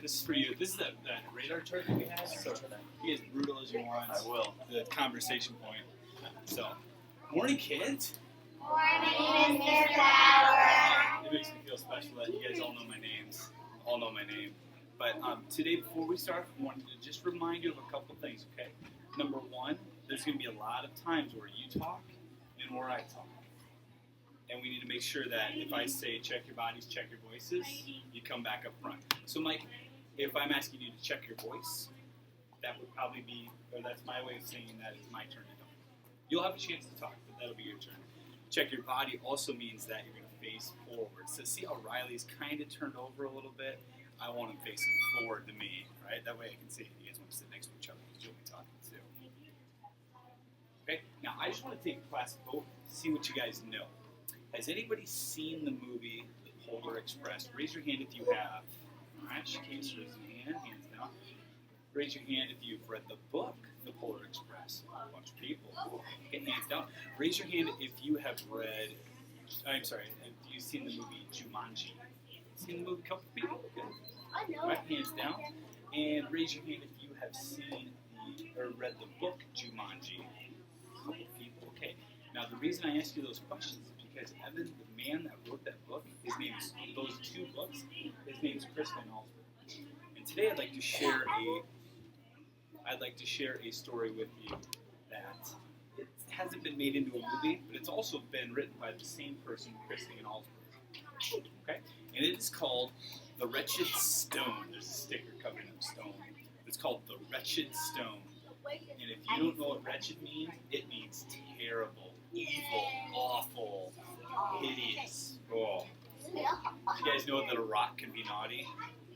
this is for you. This is that radar chart that we have. So be as brutal as you want. I will. The conversation point. So, morning, kids. Morning, Mr. Power. It makes me feel special that you guys all know my names. All know my name. But today, before we start, I wanted to just remind you of a couple things, okay? Number one, there's going to be a lot of times where you talk and where I talk. And we need to make sure that if I say check your bodies, check your voices, you come back up front. So Mike, if I'm asking you to check your voice, that would probably be, or that's my way of saying that it's my turn to talk. You'll have a chance to talk, but that'll be your turn. Check your body also means that you're going to face forward. So see how Riley's kind of turned over a little bit? I want him facing forward to me, right? That way I can see you guys want to sit next to each other because you'll be talking too. Okay, now I just want to take a class vote to see what you guys know. Has anybody seen the movie The Polar Express? Raise your hand if you have. All right, Shakes, raise your hand, hands down. Raise your hand if you've read the book The Polar Express. A bunch of people. Okay, hands down. Raise your hand if you have read, I'm sorry, have you seen the movie Jumanji? Seen the movie, a couple people? Good. All right, hands down. And raise your hand if you have seen or read the book Jumanji. A couple people, okay. Now the reason I ask you those questions is because Evan, the man that wrote that book, his name is, those two books, his name is Chris Van Allsburg. And today I'd like to share a story with you that it hasn't been made into a movie, but it's also been written by the same person, Chris Van Allsburg. Okay? And it is called The Wretched Stone. There's a sticker covering up stone. It's called The Wretched Stone. And if you don't know what wretched means, it means terrible, evil, awful, hideous. Oh. Do you guys know that a rock can be naughty?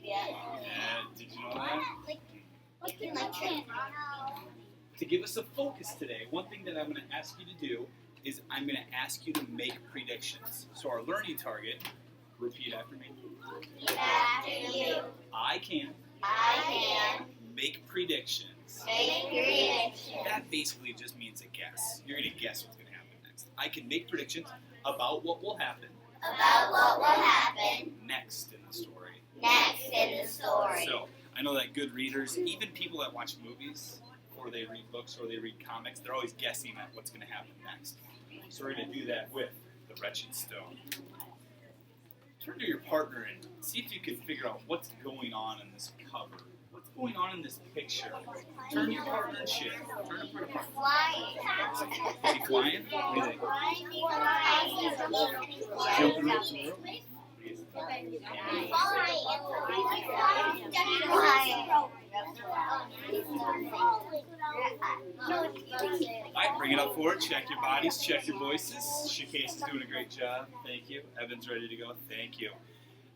Yeah. Did you know that? To give us a focus today, one thing that I'm going to ask you to do is I'm going to ask you to make predictions. So our learning target, repeat after me. Repeat after you. I can make predictions. Make predictions. That basically just means a guess. You're going to guess what's going to happen next. I can make predictions about what will happen. About what will happen Next in the story. next in the story. So, I know that good readers, even people that watch movies, or they read books, or they read comics, they're always guessing at what's going to happen next. So we're going to do that with The Wretched Stone. Turn to your partner and see if you can figure out what's going on in this cover. What's going on in this picture? Turn to your partner and share. Turn to your partner. Flying. Is he flying? What do you think? Jumping ropes in the rope? Alright, bring it up forward. Check your bodies, check your voices. Shakes is doing a great job. Thank you. Evan's ready to go. Thank you.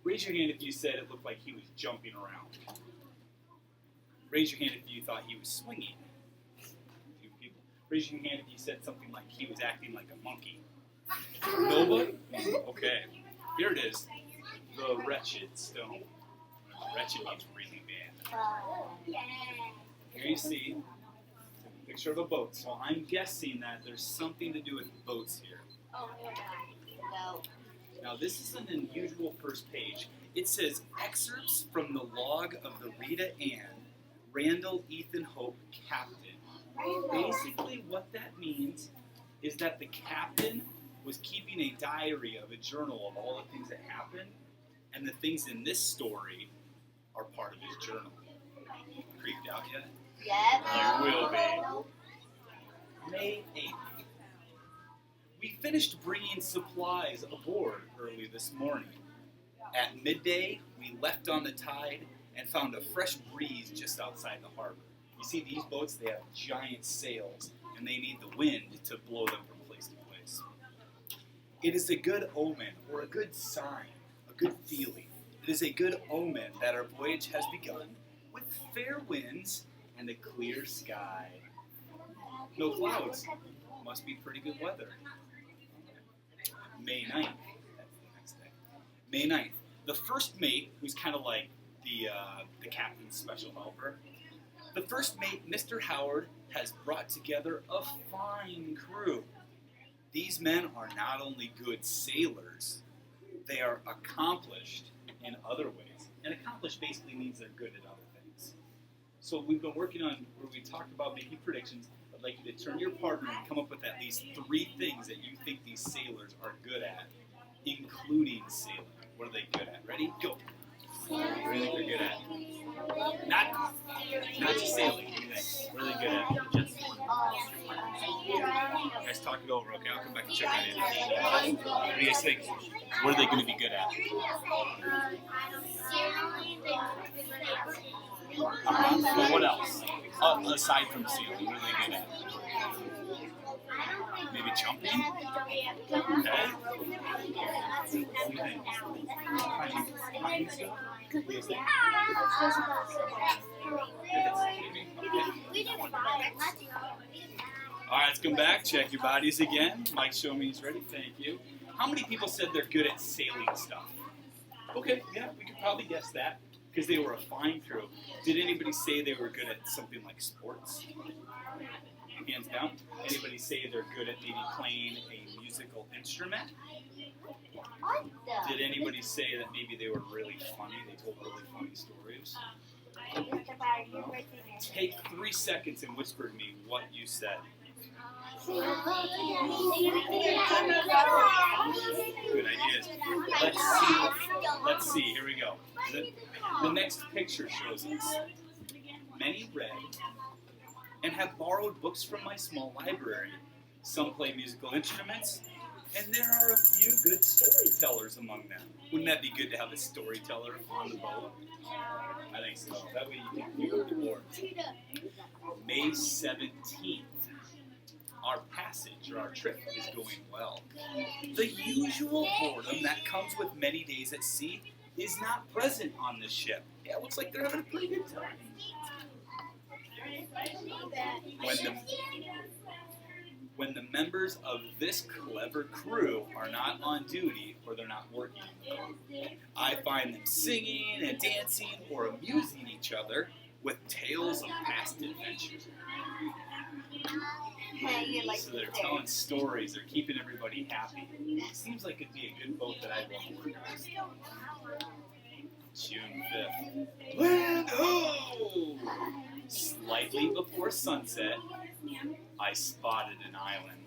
Raise your hand if you said it looked like he was jumping around. Raise your hand if you thought he was swinging. A few people. Raise your hand if you said something like he was acting like a monkey. Nobody? Okay. Here it is. The Wretched Stone. Wretched means really bad. Here you see a picture of a boat. So I'm guessing that there's something to do with boats here. Now this is an unusual first page. It says excerpts from the log of the Rita Ann, Randall Ethan Hope, Captain. Basically what that means is that the captain was keeping a diary of a journal of all the things that happened, and the things in this story are part of his journal. Creeped out yet? Yeah. You will be. May 8th. We finished bringing supplies aboard early this morning. At midday, we left on the tide and found a fresh breeze just outside the harbor. You see, these boats, they have giant sails, and they need the wind to blow them from place to place. It is a good omen, or a good sign, a good feeling. It is a good omen that our voyage has begun with fair winds and a clear sky. No clouds. Must be pretty good weather. May 9th. That's the next day. May 9th. The first mate, who's kind of like the captain's special helper, the first mate, Mr. Howard, has brought together a fine crew. These men are not only good sailors, they are accomplished in other ways. And accomplished basically means they're good at other things. So we've been working on where we talked about making predictions. I'd like you to turn to your partner and come up with at least 3 things that you think these sailors are good at, including sailing. What are they good at? Ready? Go. What do you think they're good at? Not just sailing. What do you think? What are they good at? You guys talk it over, okay? I'll come back and check on it. What do you guys think? What are they going to be good at? But what else? Aside from sailing, what are they good at? Maybe jumping? Okay. Alright, let's come back. Check your bodies again. Mike's showing me he's ready. Thank you. How many people said they're good at sailing stuff? Okay, yeah, we could probably guess that because they were a fine crew. Did anybody say they were good at something like sports? Hands down. Anybody say they're good at maybe playing a musical instrument? Did anybody say that maybe they were really funny? They told really funny stories? Take 3 seconds and whisper to me what you said. Good ideas. Let's see. Here we go. The next picture shows us. Many read and have borrowed books from my small library. Some play musical instruments, and there are a few good storytellers among them. Wouldn't that be good to have a storyteller on the boat? I think so. That way you can be bored. May 17th. Our passage or our trip is going well. The usual boredom that comes with many days at sea is not present on this ship. Yeah, it looks like they're having a pretty good time. When the members of this clever crew are not on duty or they're not working, I find them singing and dancing or amusing each other with tales of past adventures. So they're telling stories, they're keeping everybody happy. It seems like it'd be a good boat that I'd want to work on. June 5th. Land ho! Slightly before sunset, I spotted an island.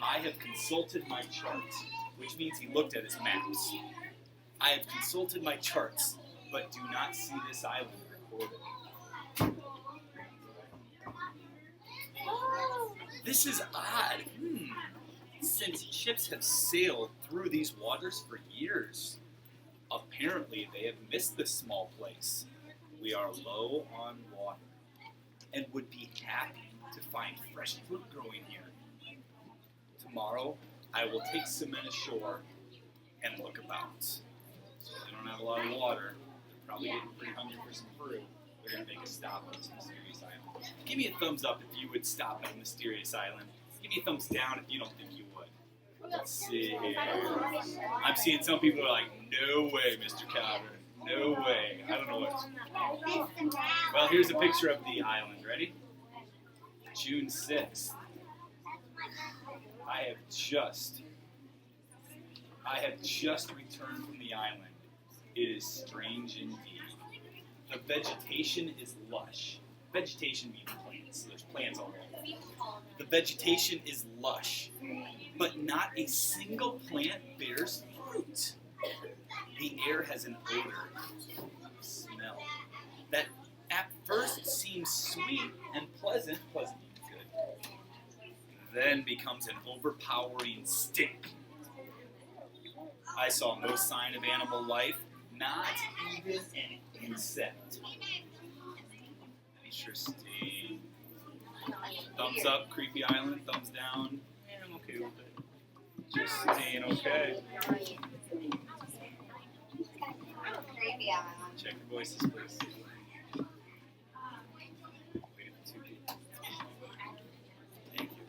I have consulted my charts, which means he looked at his maps. I have consulted my charts, but do not see this island recorded. This is odd. Since ships have sailed through these waters for years, apparently they have missed this small place. We are low on water and would be happy to find fresh fruit growing here. Tomorrow, I will take some men ashore and look about. So they don't have a lot of water. They're probably getting pretty hungry for some fruit. They're going to make a stop on this mysterious island. Give me a thumbs up if you would stop at a mysterious island. Give me a thumbs down if you don't think you would. Let's see here. I'm seeing some people are like, no way, Mr. Cowder. No way. I don't know what. Well, here's a picture of the island. Ready? June 6th. I have just returned from the island. It is strange indeed. The vegetation is lush. Vegetation means plants, so there's plants all over. The vegetation is lush, but not a single plant bears fruit. The air has an odor, smell, that at first seems sweet and pleasant means good, then becomes an overpowering stink. I saw no sign of animal life, not even an insect. Interesting. Thumbs up, creepy island. Thumbs down. Yeah, I'm okay with it. Just staying okay. Check your voices, please. Thank you.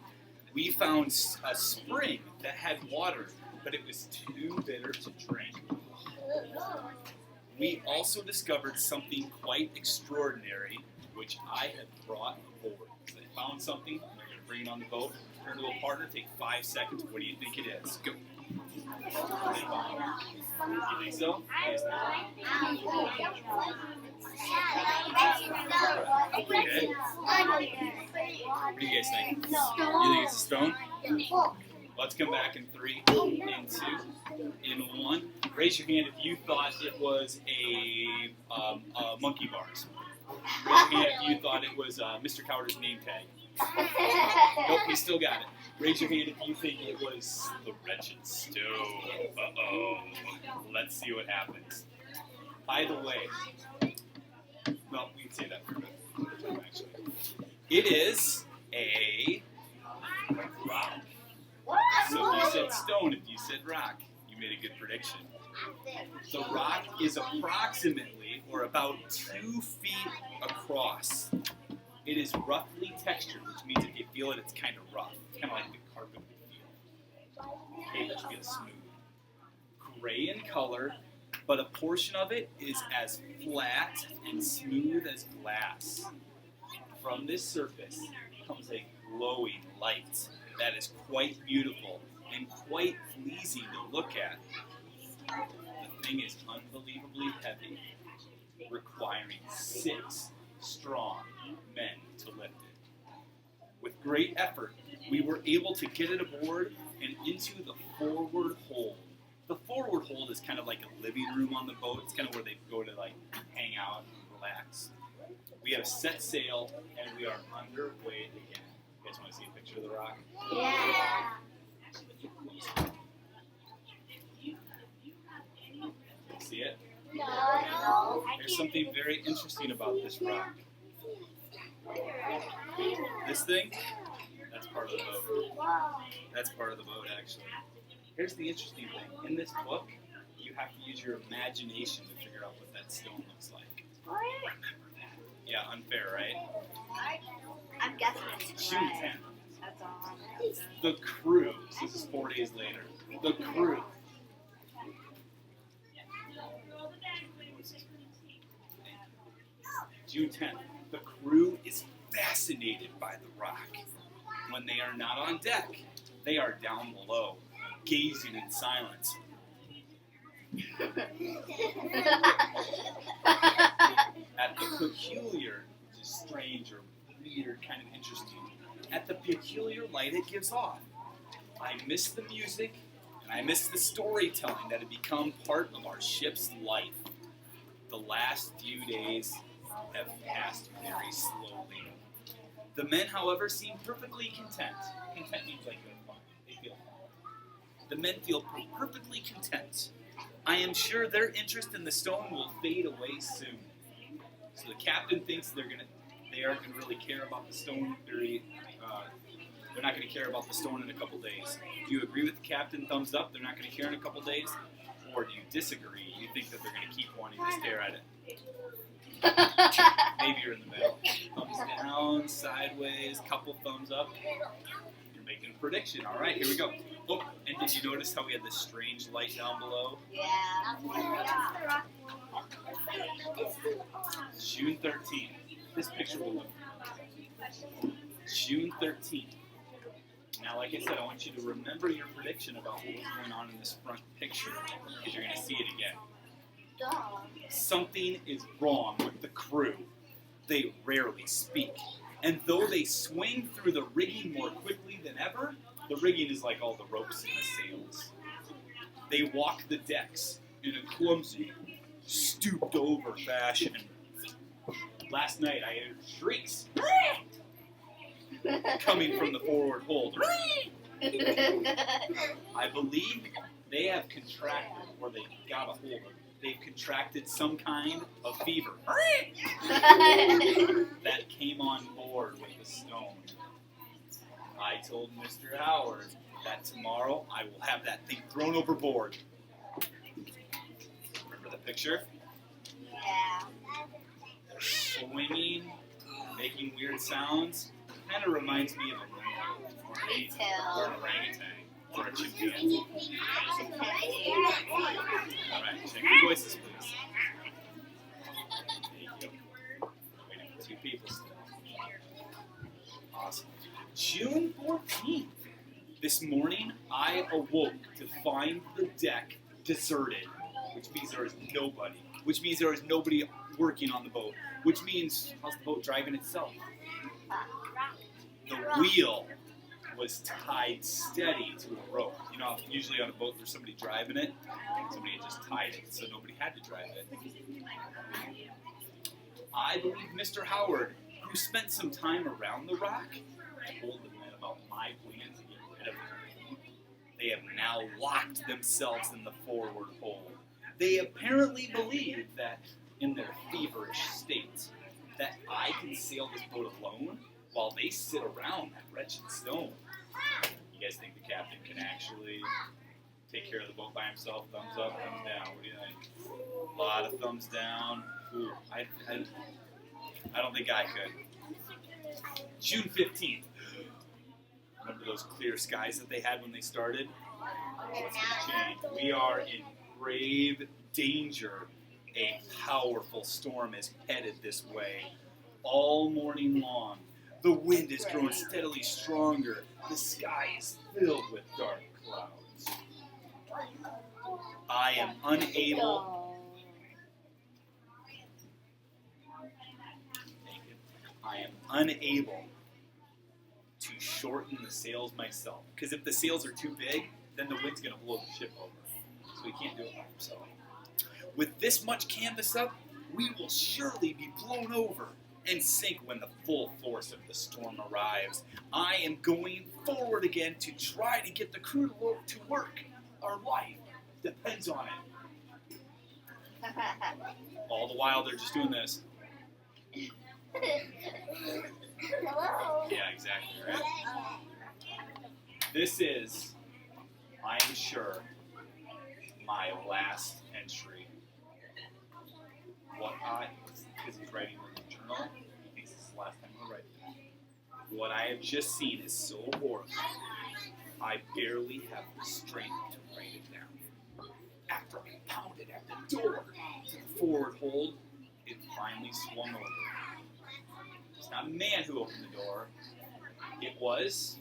We found a spring that had water, but it was too bitter to drink. We also discovered something quite extraordinary, which I have brought aboard. So I found something, I'm going to bring it on the boat, turn to a partner, take 5 seconds. What do you think it is? Go. You think so? Okay. What do you guys think? You think it's a stone? Let's come back in 3, in 2, in 1. Raise your hand if you thought it was a monkey bars. Raise your hand if you thought it was Mr. Cowder's name tag. Nope, you still got it. Raise your hand if you think it was the Wretched Stone. Uh-oh. Let's see what happens. By the way, well, we can say that for a bit, actually. It is a rock. So if you said stone, if you said rock, you made a good prediction. The rock is approximately, or about 2 feet across. It is roughly textured, which means if you feel it, it's kind of rough. It's kind of like the carpet would feel. Okay, that feels smooth. Gray in color, but a portion of it is as flat and smooth as glass. From this surface comes a glowing light that is quite beautiful and quite pleasing to look at. The thing is unbelievably heavy, requiring 6 strong men to lift it. With great effort, we were able to get it aboard and into the forward hold. The forward hold is kind of like a living room on the boat. It's kind of where they go to like hang out and relax. We have set sail and we are underway again. You guys want to see a picture of the rock? Yeah. See it? No. There's something very interesting about this rock. This thing, that's part of the boat. That's part of the boat, actually. Here's the interesting thing. In this book, you have to use your imagination to figure out what that stone looks like. Remember that. Yeah, unfair, right? I'm guessing it's June 10th. That's all. The crew, so this is 4 days later. The crew. June 10th. The crew is fascinated by the rock. When they are not on deck, they are down below, gazing in silence. At the peculiar, which is strange or weird, kind of interesting, at the peculiar light it gives off, I miss the music and I miss the storytelling that had become part of our ship's life. The last few days have passed very slowly. The men, however, seem perfectly content. Content means like they're fine. They feel fine. The men feel perfectly content. I am sure their interest in the stone will fade away soon. So the captain thinks they aren't going to really care about the stone. They're not going to care about the stone in a couple days. Do you agree with the captain? Thumbs up. They're not going to care in a couple days. Or do you disagree? You think that they're going to keep wanting to stare at it? Maybe you're in the middle. Thumbs down, sideways, couple thumbs up. You're making a prediction. All right, here we go. Oh, and did you notice how we had this strange light down below? Yeah. June 13th. This picture will look June 13th. Now, like I said, I want you to remember your prediction about what was going on in this front picture, because you're going to see it again. Something is wrong with the crew. They rarely speak. And though they swing through the rigging more quickly than ever, the rigging is like all the ropes and the sails. They walk the decks in a clumsy, stooped-over fashion. Last night I heard shrieks coming from the forward hold. I believe they have contracted, or they got a hold of it. They've contracted some kind of fever that came on board with the stone. I told Mr. Howard that tomorrow I will have that thing thrown overboard. Remember the picture? Yeah. They're swinging, making weird sounds. Kind of reminds me of Me too. or an orangutan. Or a chimpanzee. Alright, check your voices, please. There you go. Waiting for 2 people still. Awesome. June 14th. This morning, I awoke to find the deck deserted. which means there is nobody, which means there is nobody working on the boat, which means how's the boat driving itself? The wheel was tied steady to a rope. You know, usually on a boat there's somebody driving it. Somebody had just tied it, so nobody had to drive it. I believe Mr. Howard, who spent some time around the rock, told the men about my plan to get rid of it. They have now locked themselves in the forward hold. They apparently believe that, in their feverish state, that I can sail this boat alone while they sit around that wretched stone. You guys think the captain can actually take care of the boat by himself? Thumbs up, thumbs down. What do you think? A lot of thumbs down. Ooh, I don't think I could. June 15th. Remember those clear skies that they had when they started? What's going to change? We are in grave danger. A powerful storm is headed this way. All morning long, the wind is growing steadily stronger. The sky is filled with dark clouds. I am unable to shorten the sails myself. Because if the sails are too big, then the wind's going to blow the ship over. So we can't do it by himself. With this much canvas up, we will surely be blown over and sink when the full force of the storm arrives. I am going forward again to try to get the crew to work. Our life depends on it. All the while, they're just doing this. Hello. Yeah, exactly, right? This is, I am sure, my last entry. Because he's writing in the journal, he thinks this is the last time he'll write it. What I have just seen is so horrible, I barely have the strength to write it down. After I pounded at the door to the forward hold, it finally swung over. It's not a man who opened the door. It was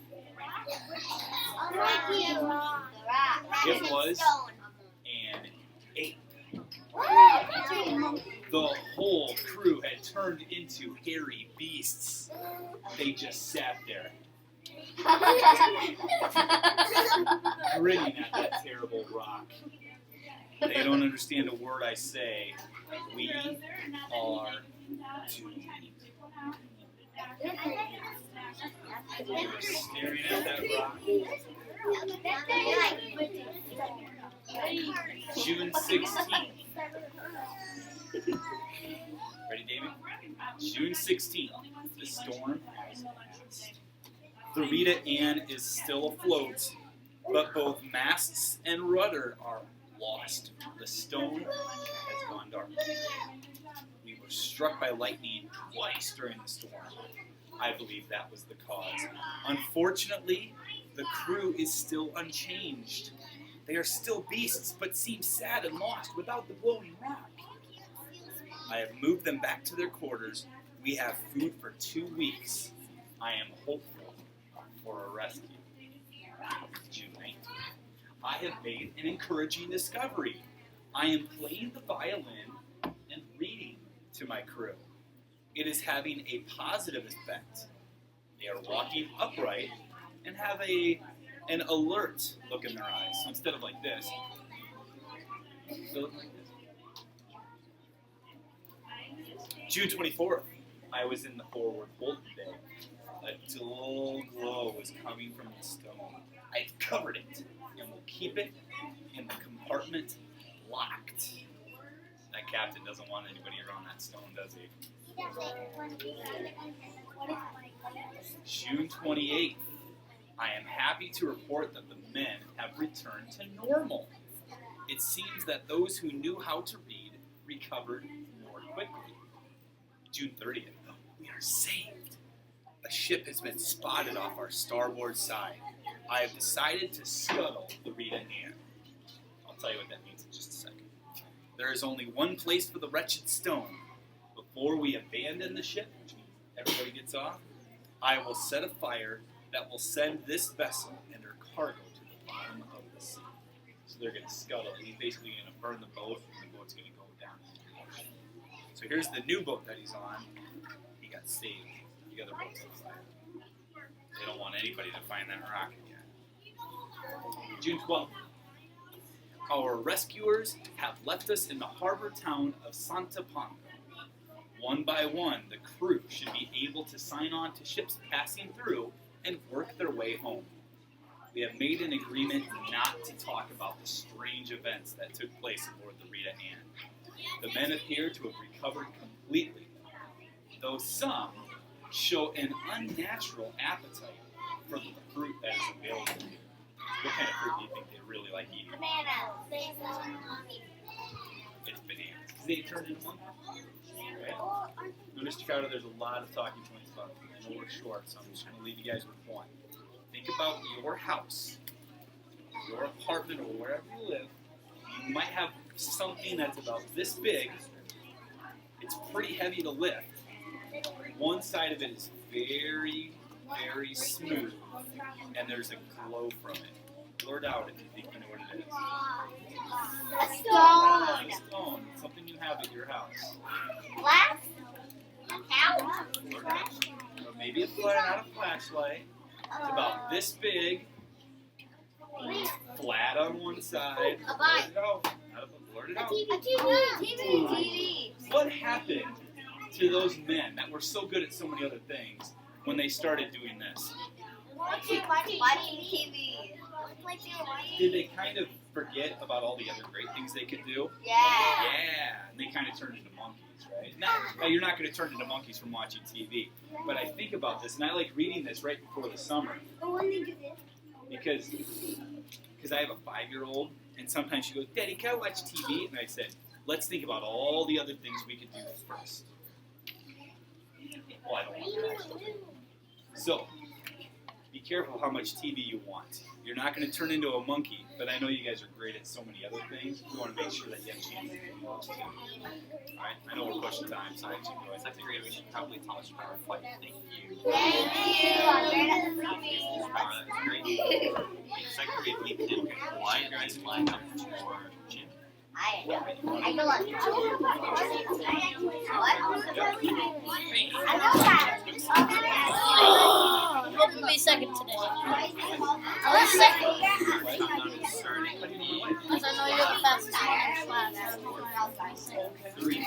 an ape. The whole crew had turned into hairy beasts. They just sat there, grinning at that terrible rock. They don't understand a word I say. We are doomed. They were staring at that rock. June 16th. Ready, David? June 16th. The storm has passed. The Rita Ann is still afloat, but both masts and rudder are lost. The stone has gone dark. We were struck by lightning twice during the storm. I believe that was the cause. Unfortunately, the crew is still unchanged. They are still beasts, but seem sad and lost without the glowing rock. I have moved them back to their quarters. We have food for 2 weeks. I am hopeful for a rescue. June 19th. I have made an encouraging discovery. I am playing the violin and reading to my crew. It is having a positive effect. They are walking upright and have an alert look in their eyes. So instead of like this, they look like this. June 24th, I was in the forward hold today. A dull glow was coming from the stone. I covered it and will keep it in the compartment locked. That captain doesn't want anybody around that stone, does he? June 28th. I am happy to report that the men have returned to normal. It seems that those who knew how to read recovered more quickly. June 30th. We are saved. A ship has been spotted off our starboard side. I have decided to scuttle the Rita Ann. I'll tell you what that means in just a second. There is only one place for the Wretched Stone. Before we abandon the ship, which means everybody gets off, I will set a fire that will send this vessel and her cargo to the bottom of the sea. So So they're going to scuttle. And he's basically going to burn the boat, and the boat's going to go down. So here's the new boat that he's on. He got saved. The other boat's on fire. They don't want anybody to find that rock again. June 12th. Our rescuers have left us in the harbor town of Santa Ponga. One by one, the crew should be able to sign on to ships passing through and work their way home. We have made an agreement not to talk about the strange events that took place aboard the Rita Ann. The men appear to have recovered completely, though some show an unnatural appetite for the fruit that is available here. What kind of fruit do you think they really like eating? Banana. It's bananas. Because they turn into monkeys. Right? Now, Mr. Carter, there's a lot of talking points about it. I know we're short, so I'm just going to leave you guys with one. Think about your house, your apartment, or wherever you live. You might have something that's about this big. It's pretty heavy to lift. One side of it is very, very smooth, and there's a glow from it. Blurt out if you think you know what it is. A stone. A stone. It's something you have at your house. Glass. A couch. Blurt out. Or maybe a flashlight, not a flashlight. It's about this big, flat on one side. A bike. Blurt it out. Blurt it out. A TV. What happened to those men that were so good at so many other things when they started doing this? Watching TV. Did they kind of forget about all the other great things they could do? Yeah. Yeah, and they kind of turned into monkeys, right? Now, you're not going to turn into monkeys from watching TV, but I think about this, and I like reading this right before the summer But when they do this, because I have a 5-year-old, and sometimes she goes, "Daddy, can I watch TV?" And I said, "Let's think about all the other things we could do first." Well, I don't want that. So, be careful how much TV you want. You're not going to turn into a monkey, but I know you guys are great at so many other things. We want to make sure that you have a chance to do those too. Alright, I know we're pushing time, so I actually go ahead. Second grade, we should probably tell us about our flight. Thank you. thank you. I'm great at the TV. That was great. In second grade, we did fly guys flying up to our gym. I go like what? I know that. Hope to be second today. I was second. Countdown is starting. Because I know you're the fastest one in class. Three,